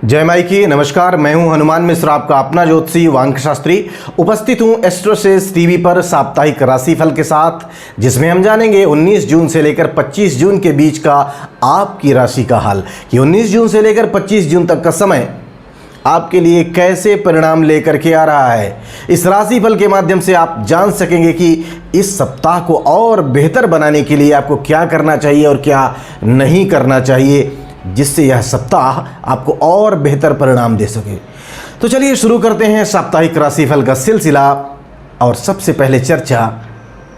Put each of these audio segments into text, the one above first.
जय माई की नमस्कार। मैं हूं हनुमान मिश्रा, आपका अपना ज्योतिषी वांक शास्त्री। उपस्थित हूं एस्ट्रोसेस टीवी पर साप्ताहिक राशिफल के साथ, जिसमें हम जानेंगे 19 जून से लेकर 25 जून के बीच का आपकी राशि का हाल कि 19 जून से लेकर 25 जून तक का समय आपके लिए कैसे परिणाम लेकर के आ रहा है। इस राशिफल के माध्यम से आप जान सकेंगे कि इस सप्ताह को और बेहतर बनाने के लिए आपको क्या करना चाहिए और क्या नहीं करना चाहिए, जिससे यह सप्ताह आपको और बेहतर परिणाम दे सके। तो चलिए शुरू करते हैं साप्ताहिक राशिफल का सिलसिला। और सबसे पहले चर्चा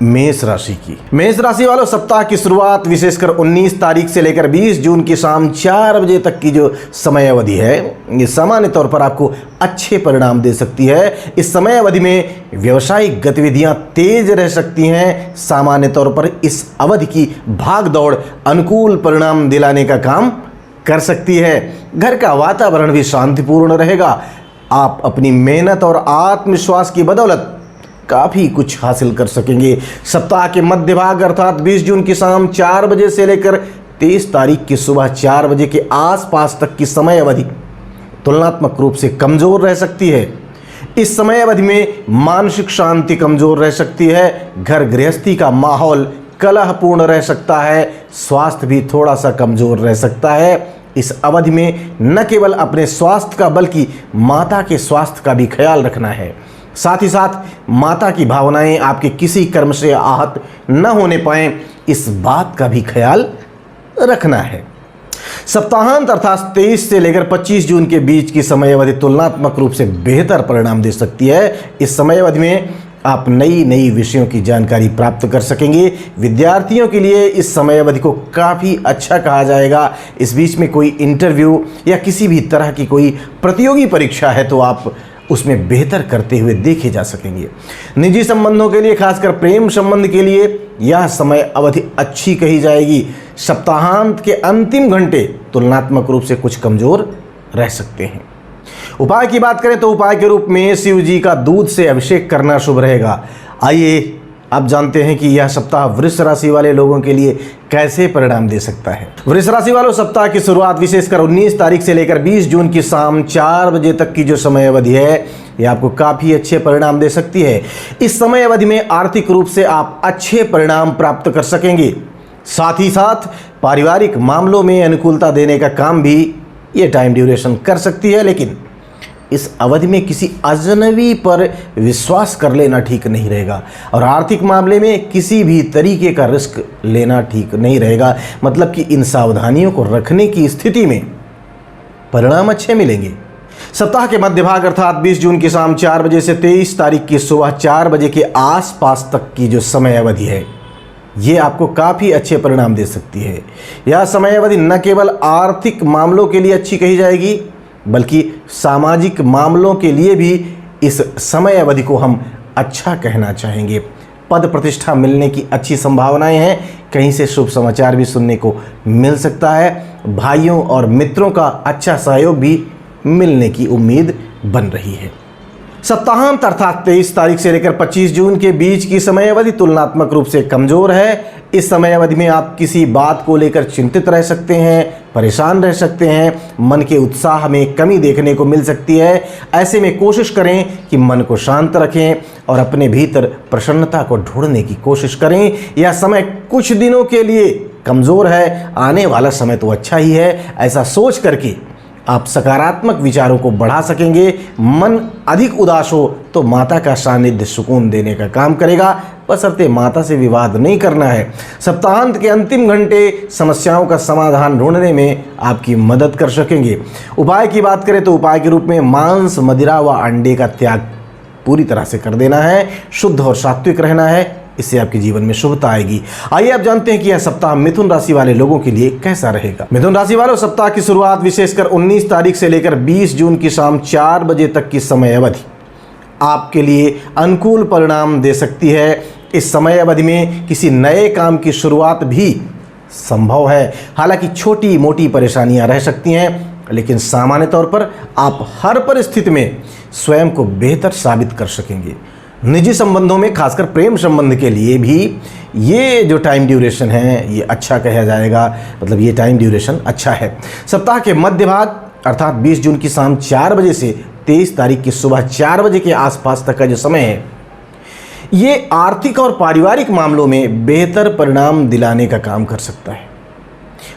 मेष राशि की। मेष राशि वालों, सप्ताह की शुरुआत विशेषकर 19 तारीख से लेकर 20 जून की शाम 4 बजे तक की जो समय अवधि है, ये सामान्य तौर पर आपको अच्छे परिणाम दे सकती है। इस समय अवधि में व्यवसायिक गतिविधियां तेज रह सकती हैं। सामान्य तौर पर इस अवधि की भाग दौड़ अनुकूल परिणाम दिलाने का काम कर सकती है। घर का वातावरण भी शांतिपूर्ण रहेगा। आप अपनी मेहनत और आत्मविश्वास की बदौलत काफ़ी कुछ हासिल कर सकेंगे। सप्ताह के मध्य भाग अर्थात 20 जून की शाम 4 बजे से लेकर 23 तारीख की सुबह 4 बजे के आसपास तक की समय अवधि तुलनात्मक रूप से कमज़ोर रह सकती है। इस समय अवधि में मानसिक शांति कमज़ोर रह सकती है। घर गृहस्थी का माहौल कलहपूर्ण रह सकता है। स्वास्थ्य भी थोड़ा सा कमज़ोर रह सकता है। इस अवधि में न केवल अपने स्वास्थ्य का बल्कि माता के स्वास्थ्य का भी ख्याल रखना है। साथ ही साथ माता की भावनाएं आपके किसी कर्म से आहत न होने पाएं, इस बात का भी ख्याल रखना है। सप्ताहांत अर्थात 23 से लेकर 25 जून के बीच की समय अवधि तुलनात्मक रूप से बेहतर परिणाम दे सकती है। इस समय अवधि में आप नई विषयों की जानकारी प्राप्त कर सकेंगे। विद्यार्थियों के लिए इस समय अवधि को काफ़ी अच्छा कहा जाएगा। इस बीच में कोई इंटरव्यू या किसी भी तरह की कोई प्रतियोगी परीक्षा है तो आप उसमें बेहतर करते हुए देखे जा सकेंगे। निजी संबंधों के लिए, खासकर प्रेम संबंध के लिए यह समय अवधि अच्छी कही जाएगी। सप्ताहांत के अंतिम घंटे तुलनात्मक रूप से कुछ कमज़ोर रह सकते हैं। उपाय की बात करें तो उपाय के रूप में शिव जी का दूध से अभिषेक करना शुभ रहेगा। आइए अब जानते हैं कि यह सप्ताह वृष राशि वाले लोगों के लिए कैसे परिणाम दे सकता है। वृष राशि वालों, सप्ताह की शुरुआत विशेषकर 19 तारीख से लेकर 20 जून की शाम 4 बजे तक की जो समय अवधि है, यह आपको काफ़ी अच्छे परिणाम दे सकती है। इस समय अवधि में आर्थिक रूप से आप अच्छे परिणाम प्राप्त कर सकेंगे। साथ ही साथ पारिवारिक मामलों में अनुकूलता देने का काम भी ये टाइम ड्यूरेशन कर सकती है, लेकिन इस अवधि में किसी अजनबी पर विश्वास कर लेना ठीक नहीं रहेगा और आर्थिक मामले में किसी भी तरीके का रिस्क लेना ठीक नहीं रहेगा। मतलब कि इन सावधानियों को रखने की स्थिति में परिणाम अच्छे मिलेंगे। सप्ताह के मध्य भाग अर्थात 20 जून की शाम 4 बजे से 23 तारीख की सुबह 4 बजे के आसपास तक की जो समय अवधि है, ये आपको काफ़ी अच्छे परिणाम दे सकती है। यह समय अवधि न केवल आर्थिक मामलों के लिए अच्छी कही जाएगी, बल्कि सामाजिक मामलों के लिए भी इस समय अवधि को हम अच्छा कहना चाहेंगे। पद प्रतिष्ठा मिलने की अच्छी संभावनाएं हैं। कहीं से शुभ समाचार भी सुनने को मिल सकता है। भाइयों और मित्रों का अच्छा सहयोग भी मिलने की उम्मीद बन रही है। सप्ताहांत अर्थात 23 तारीख से लेकर 25 जून के बीच की समय अवधि तुलनात्मक रूप से कमज़ोर है। इस समय अवधि में आप किसी बात को लेकर चिंतित रह सकते हैं, परेशान रह सकते हैं। मन के उत्साह में कमी देखने को मिल सकती है। ऐसे में कोशिश करें कि मन को शांत रखें और अपने भीतर प्रसन्नता को ढूंढने की कोशिश करें। यह समय कुछ दिनों के लिए कमज़ोर है, आने वाला समय तो अच्छा ही है। ऐसा सोच करके आप सकारात्मक विचारों को बढ़ा सकेंगे। मन अधिक उदास हो तो माता का सानिध्य सुकून देने का काम करेगा, बशर्ते माता से विवाद नहीं करना है। सप्ताहांत के अंतिम घंटे समस्याओं का समाधान ढूंढने में आपकी मदद कर सकेंगे। उपाय की बात करें तो उपाय के रूप में मांस, मदिरा व अंडे का त्याग पूरी तरह से कर देना है। शुद्ध और सात्विक रहना है, इससे आपके जीवन में शुभता आएगी। आइए आप जानते हैं कि यह सप्ताह मिथुन राशि वाले लोगों के लिए कैसा रहेगा। मिथुन राशि वालों, सप्ताह की शुरुआत विशेषकर 19 तारीख से लेकर 20 जून की शाम 4 बजे तक की समय अवधि आपके लिए अनुकूल परिणाम दे सकती है। इस समय अवधि में किसी नए काम की शुरुआत भी संभव है। हालांकि छोटी मोटी परेशानियां रह सकती हैं, लेकिन सामान्य तौर पर आप हर परिस्थिति में स्वयं को बेहतर साबित कर सकेंगे। निजी संबंधों में, खासकर प्रेम संबंध के लिए भी ये जो टाइम ड्यूरेशन है ये अच्छा कहा जाएगा। मतलब ये टाइम ड्यूरेशन अच्छा है। सप्ताह के मध्य भाग अर्थात 20 जून की शाम 4 बजे से 23 तारीख की सुबह 4 बजे के आसपास तक का जो समय है, ये आर्थिक और पारिवारिक मामलों में बेहतर परिणाम दिलाने का काम कर सकता है।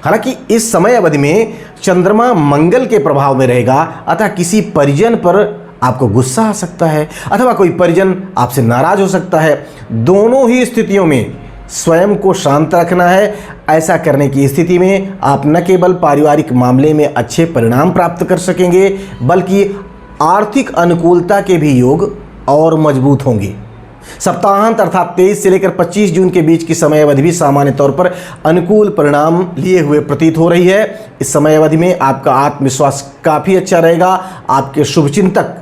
हालांकि इस समय अवधि में चंद्रमा मंगल के प्रभाव में रहेगा, अतः किसी परिजन पर आपको गुस्सा आ सकता है अथवा कोई परिजन आपसे नाराज हो सकता है। दोनों ही स्थितियों में स्वयं को शांत रखना है। ऐसा करने की स्थिति में आप न केवल पारिवारिक मामले में अच्छे परिणाम प्राप्त कर सकेंगे, बल्कि आर्थिक अनुकूलता के भी योग और मजबूत होंगे। सप्ताहांत अर्थात 23 से लेकर 25 जून के बीच की समय अवधि भी सामान्य तौर पर अनुकूल परिणाम लिए हुए प्रतीत हो रही है। इस समय अवधि में आपका आत्मविश्वास काफ़ी अच्छा रहेगा। आपके शुभचिंतक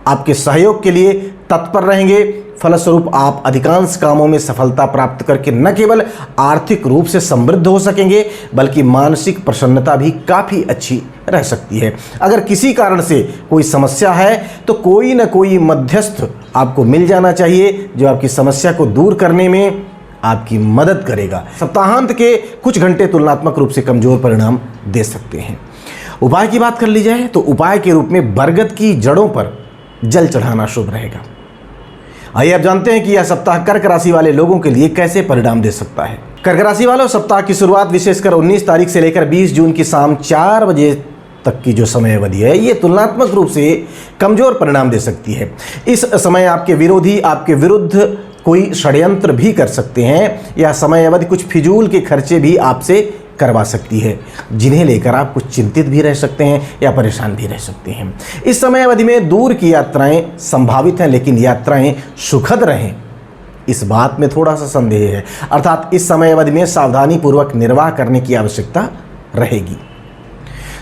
आपके सहयोग के लिए तत्पर रहेंगे। फलस्वरूप आप अधिकांश कामों में सफलता प्राप्त करके न केवल आर्थिक रूप से समृद्ध हो सकेंगे, बल्कि मानसिक प्रसन्नता भी काफ़ी अच्छी रह सकती है। अगर किसी कारण से कोई समस्या है तो कोई न कोई मध्यस्थ आपको मिल जाना चाहिए, जो आपकी समस्या को दूर करने में आपकी मदद करेगा। सप्ताहांत के कुछ घंटे तुलनात्मक रूप से कमजोर परिणाम दे सकते हैं। उपाय की बात कर ली जाए तो उपाय के रूप में बरगद की जड़ों पर जल चढ़ाना शुभ रहेगा। आइए अब जानते हैं कि यह सप्ताह कर्क राशि वाले लोगों के लिए कैसे परिणाम दे सकता है। कर्क राशि वालों, सप्ताह की शुरुआत विशेषकर 19 तारीख से लेकर 20 जून की शाम 4 बजे तक की जो समय अवधि है, ये तुलनात्मक रूप से कमजोर परिणाम दे सकती है। इस समय आपके विरोधी आपके विरुद्ध कोई षड्यंत्र भी कर सकते हैं। यह समय अवधि कुछ फिजूल के खर्चे भी आपसे करवा सकती है, जिन्हें लेकर आप कुछ चिंतित भी रह सकते हैं या परेशान भी रह सकते हैं। इस समय अवधि में दूर की यात्राएं संभावित हैं, लेकिन यात्राएं सुखद रहें, इस बात में थोड़ा सा संदेह है। अर्थात इस समय अवधि में सावधानी पूर्वक निर्वाह करने की आवश्यकता रहेगी।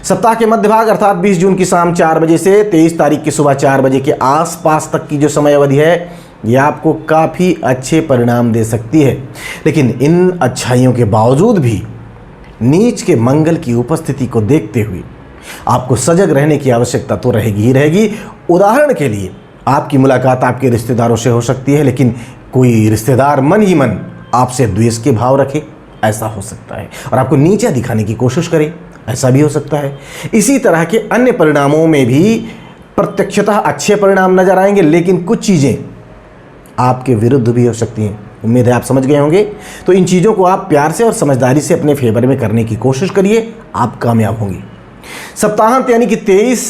सप्ताह के मध्य भाग अर्थात 20 जून की शाम 4 बजे से 23 तारीख की सुबह 4 बजे के आसपास तक की जो समय अवधि है, यह आपको काफ़ी अच्छे परिणाम दे सकती है। लेकिन इन अच्छाइयों के बावजूद भी नीच के मंगल की उपस्थिति को देखते हुए आपको सजग रहने की आवश्यकता तो रहेगी ही रहेगी। उदाहरण के लिए आपकी मुलाकात आपके रिश्तेदारों से हो सकती है, लेकिन कोई रिश्तेदार मन ही मन आपसे द्वेष के भाव रखे, ऐसा हो सकता है, और आपको नीचा दिखाने की कोशिश करे, ऐसा भी हो सकता है। इसी तरह के अन्य परिणामों में भी प्रत्यक्षतः अच्छे परिणाम नजर आएंगे, लेकिन कुछ चीज़ें आपके विरुद्ध भी हो सकती हैं। उम्मीद है आप समझ गए होंगे। तो इन चीज़ों को आप प्यार से और समझदारी से अपने फेवर में करने की कोशिश करिए, आप कामयाब होंगे। सप्ताहांत यानी कि 23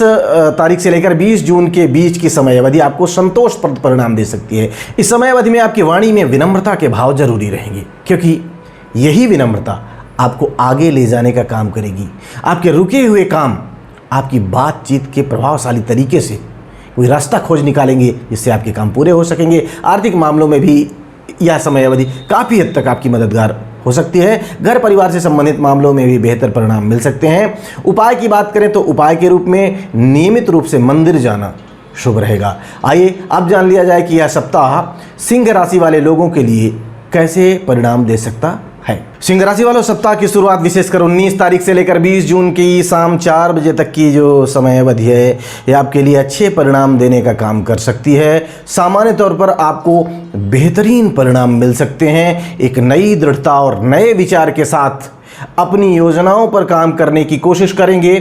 तारीख से लेकर 20 जून के बीच की समय अवधि आपको संतोषप्रद परिणाम दे सकती है। इस समय अवधि में आपकी वाणी में विनम्रता के भाव जरूरी रहेंगे, क्योंकि यही विनम्रता आपको आगे ले जाने का काम करेगी। आपके रुके हुए काम आपकी बातचीत के प्रभावशाली तरीके से कोई रास्ता खोज निकालेंगे, जिससे आपके काम पूरे हो सकेंगे। आर्थिक मामलों में भी यह समय अवधि काफ़ी हद तक आपकी मददगार हो सकती है। घर परिवार से संबंधित मामलों में भी बेहतर परिणाम मिल सकते हैं। उपाय की बात करें तो उपाय के रूप में नियमित रूप से मंदिर जाना शुभ रहेगा। आइए अब जान लिया जाए कि यह सप्ताह सिंह राशि वाले लोगों के लिए कैसे परिणाम दे सकता है। सिंह राशि वालों, सप्ताह की शुरुआत विशेषकर 19 तारीख से लेकर 20 जून की शाम 4 बजे तक की जो समय अवधि है, यह आपके लिए अच्छे परिणाम देने का काम कर सकती है। सामान्य तौर पर आपको बेहतरीन परिणाम मिल सकते हैं। एक नई दृढ़ता और नए विचार के साथ अपनी योजनाओं पर काम करने की कोशिश करेंगे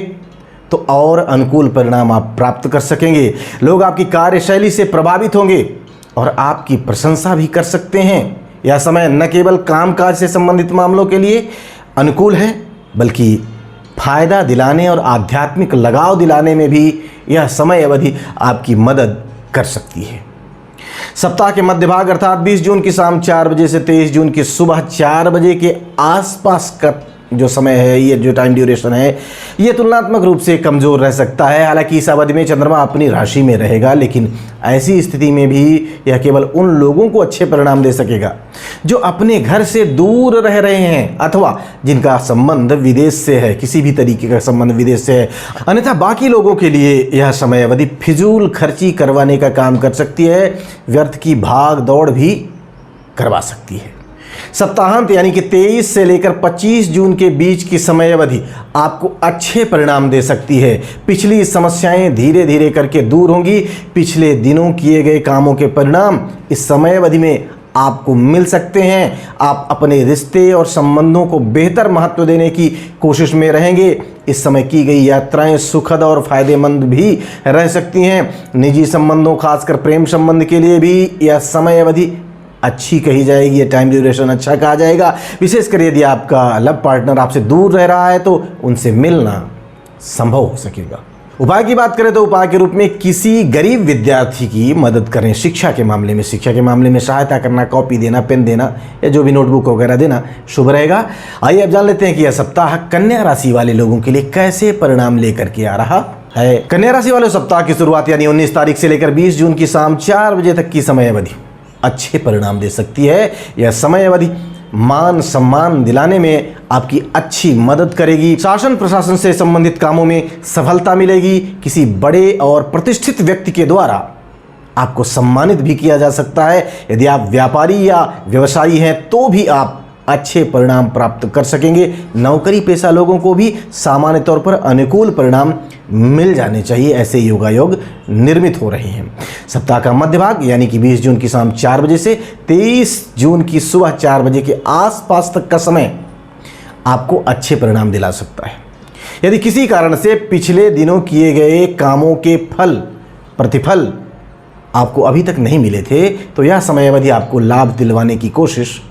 तो और अनुकूल परिणाम आप प्राप्त कर सकेंगे। लोग आपकी कार्यशैली से प्रभावित होंगे और आपकी प्रशंसा भी कर सकते हैं। यह समय न केवल कामकाज से संबंधित मामलों के लिए अनुकूल है, बल्कि फायदा दिलाने और आध्यात्मिक लगाव दिलाने में भी यह समय अवधि आपकी मदद कर सकती है। सप्ताह के मध्य भाग अर्थात 20 जून की शाम 4 बजे से 23 जून की सुबह 4 बजे के आसपास का जो समय है, ये जो टाइम ड्यूरेशन है, ये तुलनात्मक रूप से कमज़ोर रह सकता है। हालांकि इस अवधि में चंद्रमा अपनी राशि में रहेगा, लेकिन ऐसी स्थिति में भी यह केवल उन लोगों को अच्छे परिणाम दे सकेगा जो अपने घर से दूर रह रहे हैं अथवा जिनका संबंध विदेश से है, किसी भी तरीके का संबंध विदेश से है। अन्यथा बाकी लोगों के लिए यह समय अवधि फिजूल खर्ची करवाने का काम कर सकती है, व्यर्थ की भाग दौड़ भी करवा सकती है। सप्ताहांत यानी कि 23 से लेकर 25 जून के बीच की समय अवधि आपको अच्छे परिणाम दे सकती है। पिछली समस्याएं धीरे धीरे करके दूर होंगी। पिछले दिनों किए गए कामों के परिणाम इस समय अवधि में आपको मिल सकते हैं। आप अपने रिश्ते और संबंधों को बेहतर महत्व देने की कोशिश में रहेंगे। इस समय की गई यात्राएं सुखद और फायदेमंद भी रह सकती हैं। निजी संबंधों, खासकर प्रेम संबंध के लिए भी यह समय अवधि अच्छी कही जाएगी। ये टाइम ड्यूरेशन अच्छा कहा जाएगा। विशेषकर यदि आपका लव पार्टनर आपसे दूर रह रहा है तो उनसे मिलना संभव हो सकेगा। उपाय की बात करें तो उपाय के रूप में किसी गरीब विद्यार्थी की मदद करें। शिक्षा के मामले में सहायता करना, कॉपी देना, पेन देना या जो भी नोटबुक वगैरह देना शुभ रहेगा। आइए अब जान लेते हैं कि यह सप्ताह कन्या राशि वाले लोगों के लिए कैसे परिणाम लेकर के आ रहा है। कन्या राशि वाले सप्ताह की शुरुआत यानी 19 तारीख से लेकर 20 जून की शाम 4 बजे तक की समय अवधि अच्छे परिणाम दे सकती है। यह समय अवधि मान सम्मान दिलाने में आपकी अच्छी मदद करेगी। शासन प्रशासन से संबंधित कामों में सफलता मिलेगी। किसी बड़े और प्रतिष्ठित व्यक्ति के द्वारा आपको सम्मानित भी किया जा सकता है। यदि आप व्यापारी या व्यवसायी हैं तो भी आप अच्छे परिणाम प्राप्त कर सकेंगे। नौकरी पेशा लोगों को भी सामान्य तौर पर अनुकूल परिणाम मिल जाने चाहिए। ऐसे योगायोग निर्मित हो रहे हैं। सप्ताह का मध्य भाग यानी कि 20 जून की शाम 4 बजे से 23 जून की सुबह 4 बजे के आसपास तक का समय आपको अच्छे परिणाम दिला सकता है। यदि किसी कारण से पिछले दिनों किए गए कामों के प्रतिफल आपको अभी तक नहीं मिले थे तो यह समय अवधि आपको लाभ दिलवाने की कोशिश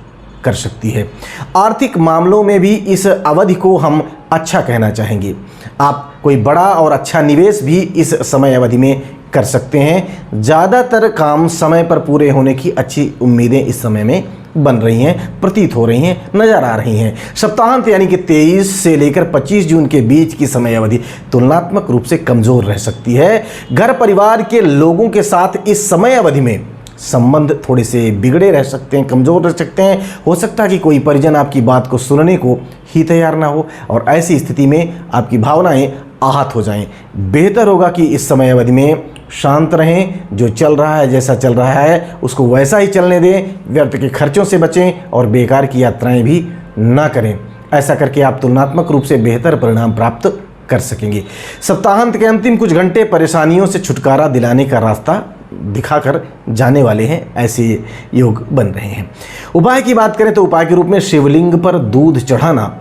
कर सकती है। आर्थिक मामलों में भी इस अवधि को हम अच्छा कहना चाहेंगे। आप कोई बड़ा और अच्छा निवेश भी इस समय अवधि में कर सकते हैं। ज़्यादातर काम समय पर पूरे होने की अच्छी उम्मीदें इस समय में बन रही हैं, प्रतीत हो रही हैं, नजर आ रही हैं। सप्ताहांत यानी कि 23 से लेकर 25 जून के बीच की समय अवधि तुलनात्मक रूप से कमजोर रह सकती है। घर परिवार के लोगों के साथ इस समय अवधि में संबंध थोड़े से बिगड़े रह सकते हैं, कमज़ोर रह सकते हैं। हो सकता है कि कोई परिजन आपकी बात को सुनने को ही तैयार ना हो और ऐसी स्थिति में आपकी भावनाएं आहत हो जाएं। बेहतर होगा कि इस समय अवधि में शांत रहें। जो चल रहा है, जैसा चल रहा है उसको वैसा ही चलने दें। व्यर्थ के खर्चों से बचें और बेकार की यात्राएं भी ना करें। ऐसा करके आप तुलनात्मक रूप से बेहतर परिणाम प्राप्त कर सकेंगे। सप्ताहांत के अंतिम कुछ घंटे परेशानियों से छुटकारा दिलाने का रास्ता दिखाकर जाने वाले हैं। ऐसे योग बन रहे हैं। उपाय की बात करें तो उपाय के रूप में शिवलिंग पर दूध चढ़ाना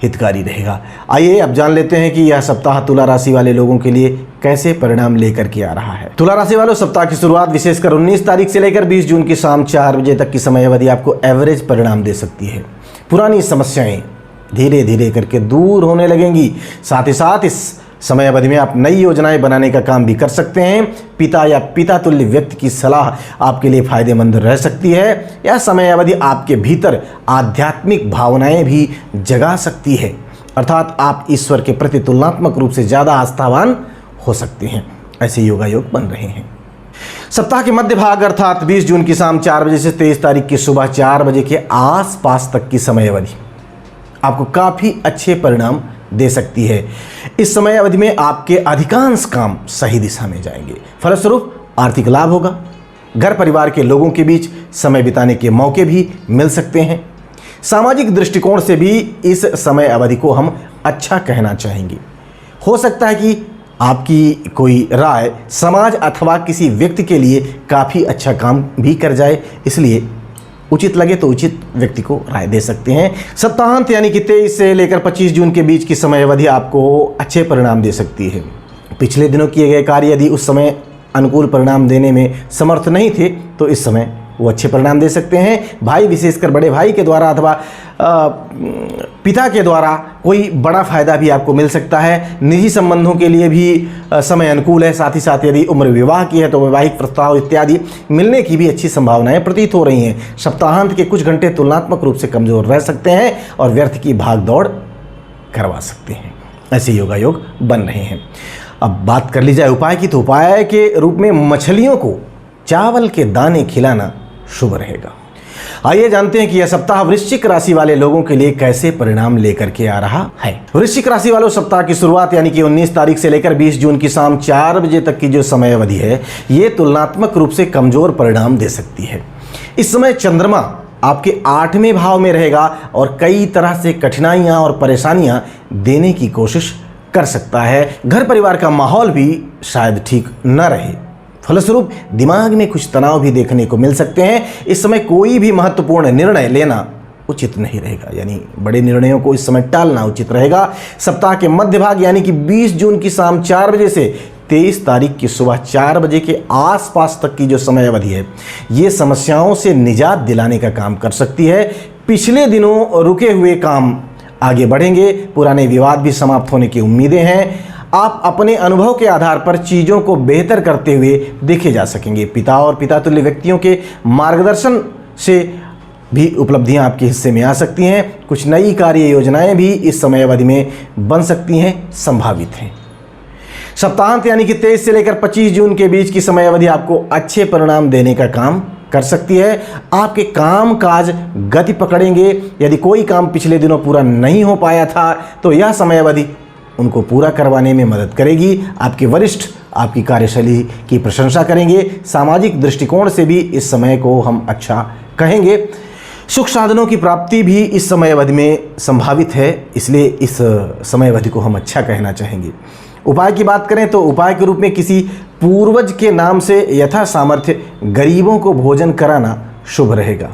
हितकारी रहेगा। आइए अब जान लेते हैं कि यह सप्ताह तुला राशि वाले लोगों के लिए कैसे परिणाम लेकर के आ रहा है। तुला राशि वालों, सप्ताह की शुरुआत विशेषकर 19 तारीख से लेकर 20 जून की शाम 4 बजे तक की समय अवधि आपको एवरेज परिणाम दे सकती है। पुरानी समस्याएं धीरे धीरे करके दूर होने लगेंगी। साथ ही साथ इस समय अवधि में आप नई योजनाएं बनाने का काम भी कर सकते हैं। पिता या पिता तुल्य व्यक्ति की सलाह आपके लिए फायदेमंद रह सकती है। यह समय अवधि आपके भीतर आध्यात्मिक भावनाएं भी जगा सकती है, अर्थात आप ईश्वर के प्रति तुलनात्मक रूप से ज़्यादा आस्थावान हो सकते हैं। ऐसे योगायोग बन रहे हैं। सप्ताह के मध्य भाग अर्थात 20 जून की शाम 4 बजे से 23 तारीख की सुबह 4 बजे के आसपास तक की समय अवधि आपको काफ़ी अच्छे परिणाम दे सकती है। इस समय अवधि में आपके अधिकांश काम सही दिशा में जाएंगे। फलस्वरूप आर्थिक लाभ होगा। घर परिवार के लोगों के बीच समय बिताने के मौके भी मिल सकते हैं। सामाजिक दृष्टिकोण से भी इस समय अवधि को हम अच्छा कहना चाहेंगे। हो सकता है कि आपकी कोई राय समाज अथवा किसी व्यक्ति के लिए काफ़ी अच्छा काम भी कर जाए, इसलिए उचित लगे तो उचित व्यक्ति को राय दे सकते हैं। सप्ताहांत यानी कि 23 से लेकर 25 जून के बीच की समय अवधि आपको अच्छे परिणाम दे सकती है। पिछले दिनों किए गए कार्य यदि उस समय अनुकूल परिणाम देने में समर्थ नहीं थे तो इस समय वो अच्छे परिणाम दे सकते हैं। भाई, विशेषकर बड़े भाई के द्वारा अथवा पिता के द्वारा कोई बड़ा फायदा भी आपको मिल सकता है। निजी संबंधों के लिए भी समय अनुकूल है। साथ ही साथ यदि उम्र विवाह की है तो वैवाहिक प्रस्ताव इत्यादि मिलने की भी अच्छी संभावनाएं प्रतीत हो रही हैं। सप्ताहांत के कुछ घंटे तुलनात्मक रूप से कमजोर रह सकते हैं और व्यर्थ की भाग दौड़ करवा सकते हैं। ऐसे योगायोग बन रहे हैं। अब बात कर ली जाए उपाय की, तो उपाय के रूप में मछलियों को चावल के दाने खिलाना शुभ रहेगा। आइए जानते हैं कि यह सप्ताह वृश्चिक राशि वाले लोगों के लिए कैसे परिणाम लेकर के आ रहा है। वृश्चिक राशि वालों, सप्ताह की शुरुआत यानी कि 19 तारीख से लेकर 20 जून की शाम 4 बजे तक की जो समय अवधि है, ये तुलनात्मक रूप से कमजोर परिणाम दे सकती है। इस समय चंद्रमा आपके 8वें भाव में रहेगा और कई तरह से कठिनाइयां और परेशानियां देने की कोशिश कर सकता है। घर परिवार का माहौल भी शायद ठीक न रहे। फलस्वरूप दिमाग में कुछ तनाव भी देखने को मिल सकते हैं। इस समय कोई भी महत्वपूर्ण निर्णय लेना उचित नहीं रहेगा, यानी बड़े निर्णयों को इस समय टालना उचित रहेगा। सप्ताह के मध्य भाग यानी कि 20 जून की शाम 4 बजे से 23 तारीख की सुबह 4 बजे के आसपास तक की जो समय अवधि है, ये समस्याओं से निजात दिलाने का काम कर सकती है। पिछले दिनों रुके हुए काम आगे बढ़ेंगे, पुराने विवाद भी समाप्त होने की उम्मीदें हैं। आप अपने अनुभव के आधार पर चीज़ों को बेहतर करते हुए देखे जा सकेंगे। पिता और पितातुल्य व्यक्तियों के मार्गदर्शन से भी उपलब्धियां आपके हिस्से में आ सकती हैं। कुछ नई कार्य योजनाएं भी इस समय अवधि में बन सकती हैं, संभावित हैं। सप्ताहांत यानी कि 23 से लेकर 25 जून के बीच की समय अवधि आपको अच्छे परिणाम देने का काम कर सकती है। आपके काम काज गति पकड़ेंगे। यदि कोई काम पिछले दिनों पूरा नहीं हो पाया था तो यह समय अवधि उनको पूरा करवाने में मदद करेगी। आपके वरिष्ठ आपकी कार्यशैली की प्रशंसा करेंगे। सामाजिक दृष्टिकोण से भी इस समय को हम अच्छा कहेंगे। सुख साधनों की प्राप्ति भी इस समय अवधि में संभावित है, इसलिए इस समय अवधि को हम अच्छा कहना चाहेंगे। उपाय की बात करें तो उपाय के रूप में किसी पूर्वज के नाम से यथा सामर्थ्य गरीबों को भोजन कराना शुभ रहेगा।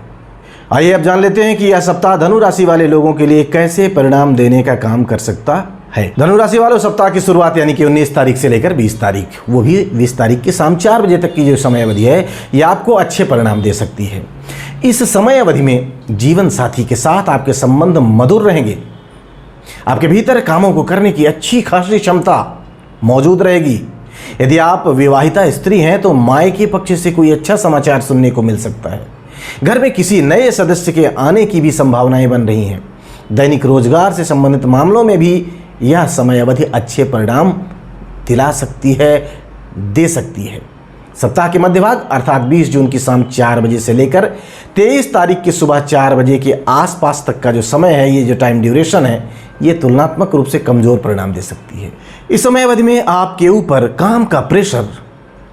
आइए अब जान लेते हैं कि यह सप्ताह धनु राशि वाले लोगों के लिए कैसे परिणाम देने का काम कर सकता है। धनु राशि वालों, सप्ताह की शुरुआत यानी कि 19 तारीख से लेकर 20 तारीख, वो भी 20 तारीख की शाम 4 बजे तक की जो समय अवधि है, यह आपको अच्छे परिणाम दे सकती है। इस समय अवधि में जीवन साथी के साथ आपके संबंध मधुर रहेंगे। आपके भीतर कामों को करने की अच्छी खासी क्षमता मौजूद रहेगी। यदि आप विवाहिता स्त्री हैं तो माँ के पक्ष से कोई अच्छा समाचार सुनने को मिल सकता है। घर में किसी नए सदस्य के आने की भी संभावनाएं बन रही हैं। दैनिक रोजगार से संबंधित मामलों में भी यह समय अवधि अच्छे परिणाम दिला सकती है, दे सकती है। सप्ताह के मध्य भाग अर्थात 20 जून की शाम 4 बजे से लेकर 23 तारीख की सुबह 4 बजे के आसपास तक का जो समय है, ये जो टाइम ड्यूरेशन है, ये तुलनात्मक रूप से कमज़ोर परिणाम दे सकती है। इस समय अवधि में आपके ऊपर काम का प्रेशर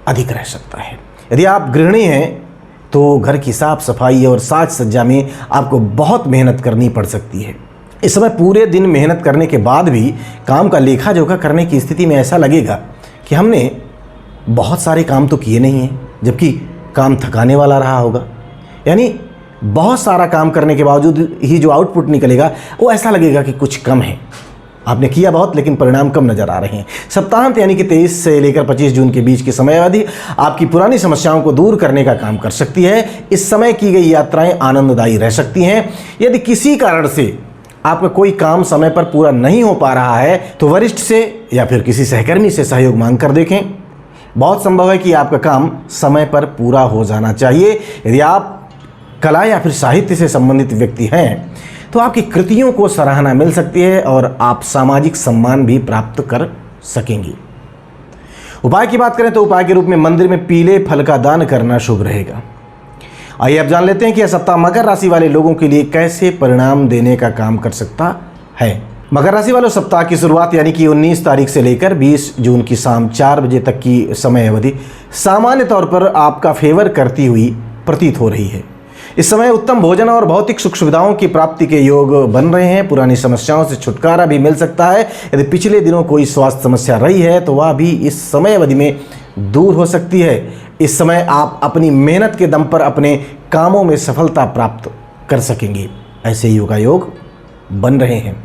अधिक रह सकता है। यदि आप गृहिणी हैं तो घर की साफ सफाई और साज सज्जा में आपको बहुत मेहनत करनी पड़ सकती है। इस समय पूरे दिन मेहनत करने के बाद भी काम का लेखा जोखा करने की स्थिति में ऐसा लगेगा कि हमने बहुत सारे काम तो किए नहीं हैं, जबकि काम थकाने वाला रहा होगा। यानी बहुत सारा काम करने के बावजूद ही जो आउटपुट निकलेगा वो ऐसा लगेगा कि कुछ कम है। आपने किया बहुत लेकिन परिणाम कम नजर आ रहे हैं। सप्ताहांत यानी कि 23 से लेकर 25 जून के बीच की समय अवधि आपकी पुरानी समस्याओं को दूर करने का काम कर सकती है। इस समय की गई यात्राएं आनंददायी रह सकती हैं। यदि किसी कारण से आपका कोई काम समय पर पूरा नहीं हो पा रहा है तो वरिष्ठ से या फिर किसी सहकर्मी से सहयोग मांग कर देखें। बहुत संभव है कि आपका काम समय पर पूरा हो जाना चाहिए। यदि आप कला या फिर साहित्य से संबंधित व्यक्ति हैं तो आपकी कृतियों को सराहना मिल सकती है और आप सामाजिक सम्मान भी प्राप्त कर सकेंगे। उपाय की बात करें तो उपाय के रूप में मंदिर में पीले फल का दान करना शुभ रहेगा। आइए अब जान लेते हैं कि यह सप्ताह मकर राशि वाले लोगों के लिए कैसे परिणाम देने का काम कर सकता है। मकर राशि वालों, सप्ताह की शुरुआत यानी कि 19 तारीख से लेकर 20 जून की शाम 4 बजे तक की समय अवधि सामान्य तौर पर आपका फेवर करती हुई प्रतीत हो रही है। इस समय उत्तम भोजन और भौतिक सुख सुविधाओं की प्राप्ति के योग बन रहे हैं। पुरानी समस्याओं से छुटकारा भी मिल सकता है। यदि पिछले दिनों कोई स्वास्थ्य समस्या रही है तो वह भी इस समय अवधि में दूर हो सकती है। इस समय आप अपनी मेहनत के दम पर अपने कामों में सफलता प्राप्त कर सकेंगे। ऐसे योगायोग बन रहे हैं।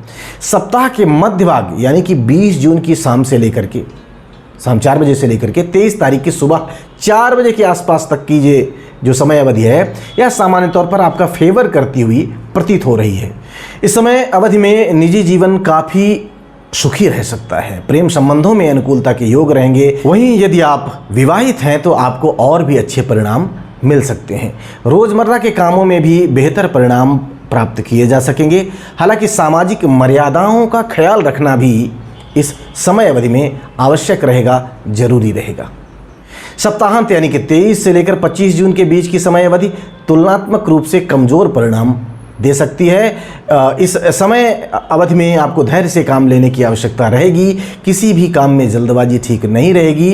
सप्ताह के मध्य भाग यानी कि 20 जून की शाम 4 बजे से लेकर के 23 तारीख की सुबह 4 बजे के आसपास तक की जो समय अवधि है, यह सामान्य तौर पर आपका फेवर करती हुई प्रतीत हो रही है। इस समय अवधि में निजी जीवन काफ़ी सुखी रह सकता है। प्रेम संबंधों में अनुकूलता के योग रहेंगे। वहीं यदि आप विवाहित हैं तो आपको और भी अच्छे परिणाम मिल सकते हैं। रोजमर्रा के कामों में भी बेहतर परिणाम प्राप्त किए जा सकेंगे। हालांकि सामाजिक मर्यादाओं का ख्याल रखना भी इस समय अवधि में आवश्यक रहेगा, जरूरी रहेगा। सप्ताहांत यानी कि 23 से लेकर 25 जून के बीच की समय अवधि तुलनात्मक रूप से कमजोर परिणाम दे सकती है। इस समय अवधि में आपको धैर्य से काम लेने की आवश्यकता रहेगी। किसी भी काम में जल्दबाजी ठीक नहीं रहेगी।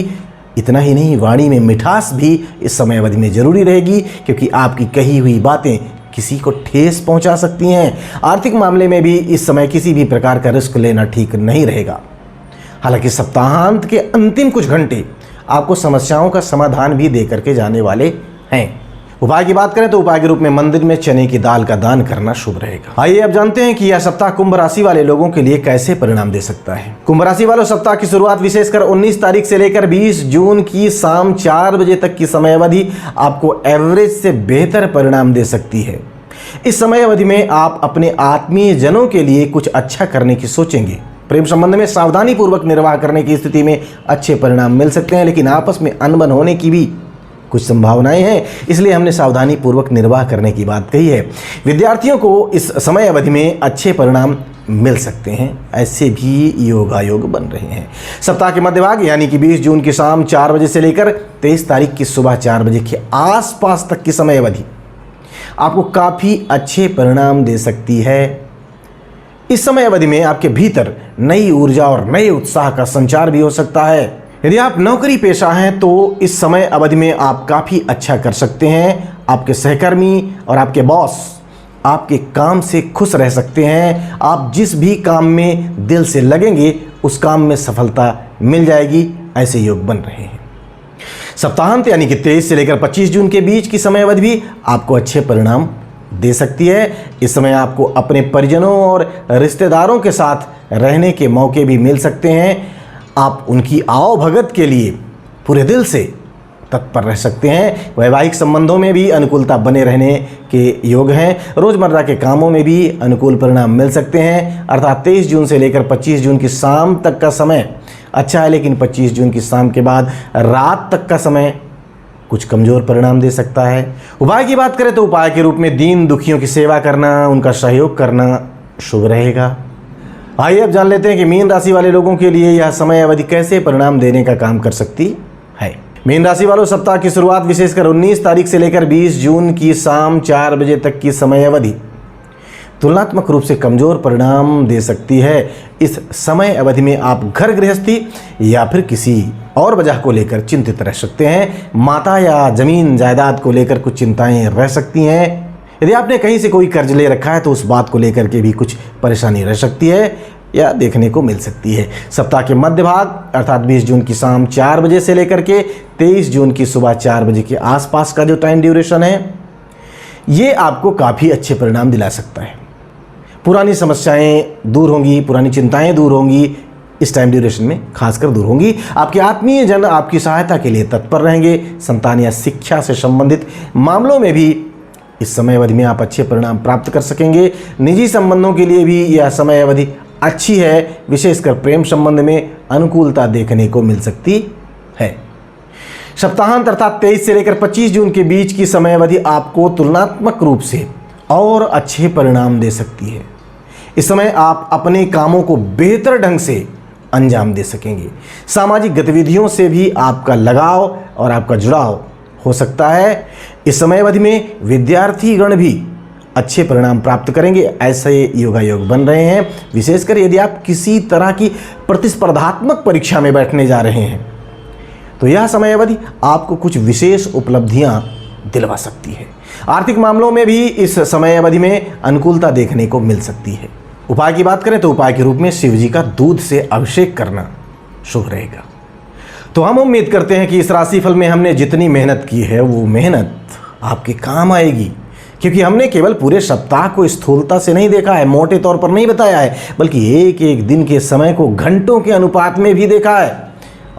इतना ही नहीं, वाणी में मिठास भी इस समय अवधि में जरूरी रहेगी, क्योंकि आपकी कही हुई बातें किसी को ठेस पहुंचा सकती हैं। आर्थिक मामले में भी इस समय किसी भी प्रकार का रिस्क लेना ठीक नहीं रहेगा। हालांकि सप्ताहांत के अंतिम कुछ घंटे आपको समस्याओं का समाधान भी दे करके जाने वाले हैं। उपाय की बात करें तो उपाय के रूप में मंदिर में चने की दाल का दान करना शुभ रहेगा। आइए अब जानते हैं कि यह सप्ताह कुंभ राशि वाले लोगों के लिए कैसे परिणाम दे सकता है। कुंभ राशि वालों, सप्ताह की शुरुआत विशेषकर 19 तारीख से लेकर 20 जून की शाम 4 बजे तक की समय अवधि आपको एवरेज से बेहतर परिणाम दे सकती है। इस समय अवधि में आप अपने आत्मीय जनों के लिए कुछ अच्छा करने की सोचेंगे। प्रेम संबंध में सावधानी पूर्वक निर्वाह करने की स्थिति में अच्छे परिणाम मिल सकते हैं, लेकिन आपस में अनबन होने की भी कुछ संभावनाएं हैं, इसलिए हमने सावधानी पूर्वक निर्वाह करने की बात कही है। विद्यार्थियों को इस समय अवधि में अच्छे परिणाम मिल सकते हैं, ऐसे भी योगायोग बन रहे हैं। सप्ताह के मध्य भाग यानी कि 20 जून की शाम 4 बजे से लेकर 23 तारीख की सुबह 4 बजे के आसपास तक की समय अवधि आपको काफ़ी अच्छे परिणाम दे सकती है। इस समय अवधि में आपके भीतर नई ऊर्जा और नए उत्साह का संचार भी हो सकता है। यदि आप नौकरी पेशा हैं तो इस समय अवधि में आप काफ़ी अच्छा कर सकते हैं। आपके सहकर्मी और आपके बॉस आपके काम से खुश रह सकते हैं। आप जिस भी काम में दिल से लगेंगे उस काम में सफलता मिल जाएगी, ऐसे योग बन रहे हैं। सप्ताहांत यानी कि 23 से लेकर 25 जून के बीच की समय अवधि भी आपको अच्छे परिणाम दे सकती है। इस समय आपको अपने परिजनों और रिश्तेदारों के साथ रहने के मौके भी मिल सकते हैं। आप उनकी आवभगत के लिए पूरे दिल से तत्पर रह सकते हैं। वैवाहिक संबंधों में भी अनुकूलता बने रहने के योग हैं। रोज़मर्रा के कामों में भी अनुकूल परिणाम मिल सकते हैं। अर्थात 23 जून से लेकर 25 जून की शाम तक का समय अच्छा है, लेकिन 25 जून की शाम के बाद रात तक का समय कुछ कमज़ोर परिणाम दे सकता है। उपाय की बात करें तो उपाय के रूप में दीन दुखियों की सेवा करना, उनका सहयोग करना शुभ रहेगा। आइए अब जान लेते हैं कि मीन राशि वाले लोगों के लिए यह समय अवधि कैसे परिणाम देने का काम कर सकती है। मीन राशि वालों, सप्ताह की शुरुआत विशेषकर 19 तारीख से लेकर 20 जून की शाम 4 बजे तक की समय अवधि तुलनात्मक रूप से कमजोर परिणाम दे सकती है। इस समय अवधि में आप घर गृहस्थी या फिर किसी और वजह को लेकर चिंतित रह सकते हैं। माता या जमीन जायदाद को लेकर कुछ चिंताएं रह सकती हैं। यदि आपने कहीं से कोई कर्ज ले रखा है तो उस बात को लेकर के भी कुछ परेशानी रह सकती है या देखने को मिल सकती है। सप्ताह के मध्य भाग अर्थात 20 जून की शाम 4 बजे से लेकर के 23 जून की सुबह 4 बजे के आसपास का जो टाइम ड्यूरेशन है, ये आपको काफ़ी अच्छे परिणाम दिला सकता है। पुरानी समस्याएं दूर होंगी, पुरानी चिंताएं दूर होंगी, इस टाइम ड्यूरेशन में खासकर दूर होंगी। आपके आत्मीय जन आपकी सहायता के लिए तत्पर रहेंगे। संतान या शिक्षा से संबंधित मामलों में भी इस समय अवधि में आप अच्छे परिणाम प्राप्त कर सकेंगे। निजी संबंधों के लिए भी यह समय अवधि अच्छी है। विशेषकर प्रेम संबंध में अनुकूलता देखने को मिल सकती है। सप्ताहांत अर्थात 23 से लेकर 25 जून के बीच की समय अवधि आपको तुलनात्मक रूप से और अच्छे परिणाम दे सकती है। इस समय आप अपने कामों को बेहतर ढंग से अंजाम दे सकेंगे। सामाजिक गतिविधियों से भी आपका लगाव और आपका जुड़ाव हो सकता है। इस समय अवधि में विद्यार्थीगण भी अच्छे परिणाम प्राप्त करेंगे, ऐसे योगायोग बन रहे हैं। विशेषकर यदि आप किसी तरह की प्रतिस्पर्धात्मक परीक्षा में बैठने जा रहे हैं तो यह समय अवधि आपको कुछ विशेष उपलब्धियां दिलवा सकती है। आर्थिक मामलों में भी इस समय अवधि में अनुकूलता देखने को मिल सकती है। उपाय की बात करें तो उपाय के रूप में शिव जी का दूध से अभिषेक करना शुभ रहेगा। तो हम उम्मीद करते हैं कि इस राशिफल में हमने जितनी मेहनत की है वो मेहनत आपके काम आएगी, क्योंकि हमने केवल पूरे सप्ताह को स्थूलता से नहीं देखा है, मोटे तौर पर नहीं बताया है, बल्कि एक एक दिन के समय को घंटों के अनुपात में भी देखा है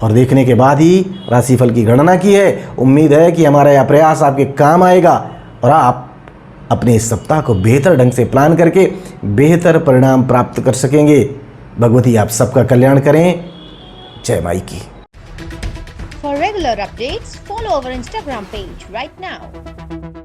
और देखने के बाद ही राशिफल की गणना की है। उम्मीद है कि हमारा यह प्रयास आपके काम आएगा और आप अपने इस सप्ताह को बेहतर ढंग से प्लान करके बेहतर परिणाम प्राप्त कर सकेंगे। भगवती आप सबका कल्याण करें। जय माई की। For regular updates, follow our Instagram page right now.